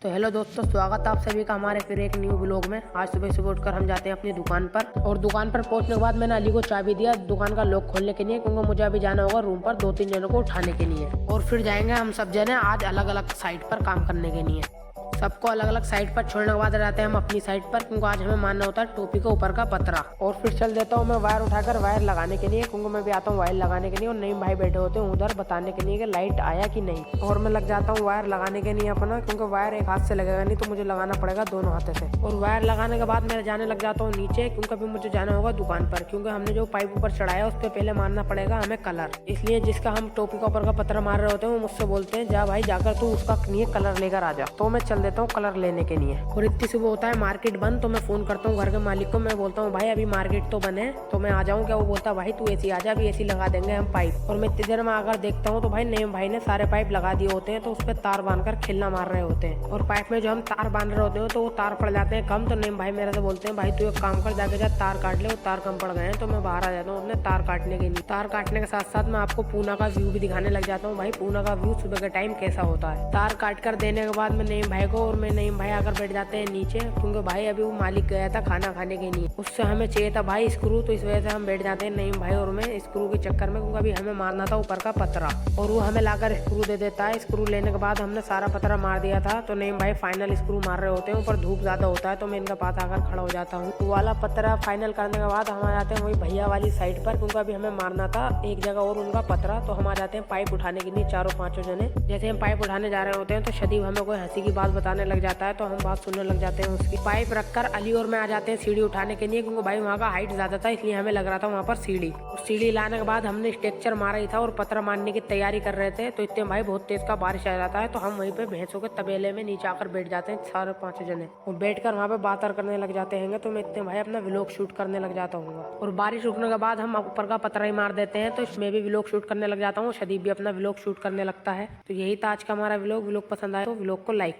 तो हेलो दोस्तों, स्वागत है आप सभी का हमारे फिर एक न्यू ब्लॉग में। आज सुबह सुबह उठकर हम जाते हैं अपनी दुकान पर और दुकान पर पहुंचने के बाद मैंने अली को चाबी दिया दुकान का लॉक खोलने के लिए, क्योंकि मुझे अभी जाना होगा रूम पर 2-3 जनों को उठाने के लिए और फिर जाएंगे हम सब जने आज अलग अलग साइट पर काम करने के लिए। सबको अलग अलग साइड पर छोड़ने के बाद जाते हैं हम अपनी साइड पर, क्योंकि आज हमें मानना होता है टोपी के ऊपर का पतरा। और फिर चल देता हूँ मैं वायर उठाकर वायर लगाने के लिए, क्योंकि मैं भी आता हूँ वायर लगाने के लिए और नईम भाई बैठे होते हैं उधर बताने के लिए कि लाइट आया कि नहीं। और मैं लग जाता हूँ वायर लगाने के लिए अपना, क्योंकि वायर एक हाथ से लगेगा नहीं तो मुझे लगाना पड़ेगा दोनों हाथों से। और वायर लगाने के बाद मैं जाने लग जाता हूँ नीचे, क्योंकि अभी मुझे जाना होगा दुकान पर, क्योंकि हमने जो पाइप ऊपर चढ़ाया उस पर पहले मारना पड़ेगा हमें कलर। इसलिए जिसका हम टोपी के ऊपर का पतरा मार रहे होते हैं वो मुझसे बोलते हैं जा भाई जाकर तू उसका लिए कलर लेकर आ जा। तो मैं चल देता हूँ कलर लेने के लिए। और इतनी सुबह होता है मार्केट बंद, तो मैं फोन करता हूँ घर के मालिक को। मैं बोलता हूँ भाई अभी मार्केट तो बंद है तो मैं आ जाऊँ क्या? वो बोलता है भाई तू एसी आ जा, अभी एसी लगा देंगे हम पाइप। और मैं इतनी देर में आकर देखता हूँ तो भाई नईम भाई ने सारे पाइप लगा दिए होते हैं, तो उस पर तार बांधकर खिलना मार रहे होते हैं। और पाइप में जो हम तार बांध रहे होते हैं तो वो तार पड़ जाते हैं कम। तो नईम भाई मेरे से बोलते हैं भाई तू एक काम कर, जाके जा तार काट ले, वो तार कम पड़ गए हैं। तो मैं बाहर आ जाता हूँ अपने तार काटने के लिए। तार काटने के साथ साथ मैं आपको पूना का व्यू भी दिखाने लग जाता हूँ। भाई पूना का व्यू सुबह के टाइम कैसा होता है। तार काट कर देने के बाद मैं नईम भाई को और मैं नईम भाई आकर बैठ जाते हैं नीचे, क्योंकि भाई अभी वो मालिक गया था खाना खाने के लिए, उससे हमें चाहिए था भाई स्क्रू। तो इस वजह से हम बैठ जाते हैं नईम भाई और मैं स्क्रू के चक्कर में, क्योंकि अभी हमें मारना था ऊपर का पतरा और वो हमें लाकर स्क्रू दे देता है। स्क्रू लेने के बाद हमने सारा पतरा मार दिया था, तो नईम भाई फाइनल स्क्रू मार रहे होते हैं। ऊपर धूप ज्यादा होता है तो मैं इनका पास आकर खड़ा हो जाता हूँ। वो वाला पतरा फाइनल करने के बाद हम आ जाते हैं वही भैया वाली साइड पर, क्योंकि अभी हमें मारना था एक जगह और उनका पतरा। तो हम आ जाते हैं पाइप उठाने के लिए 4-5 जने। जैसे हम पाइप उठाने जा रहे होते हैं तो शदीब हमें कोई हंसी की बात बताने लग जाता है, तो हम बात सुनने लग जाते हैं उसकी। पाइप रखकर अली और मैं आ जाते हैं सीढ़ी उठाने के लिए, क्योंकि भाई वहाँ का हाइट ज्यादा था इसलिए हमें लग रहा था वहाँ पर सीढ़ी। सीढ़ी लाने के बाद हमने स्ट्रक्चर मारा ही था और पतरा मारने की तैयारी कर रहे थे, तो इतने भाई बहुत तेज का बारिश आ जाता है। तो हम वहीं पे भैंसों के तबेले में नीचे आकर बैठ जाते हैं 4-5 जने और बैठकर वहाँ पे बात करने लग जाते हैं। तो मैं इतने भाई अपना व्लॉग शूट करने लग जाता हूँ। और बारिश रुकने के बाद हम ऊपर का पतरा ही मार देते हैं, तो इसमें भी व्लॉग शूट करने लग जाता हूँ। शदीब भी अपना व्लॉग शूट करने लगता है। तो यही था आज का हमारा व्लॉग पसंद आया तो व्लॉग को लाइक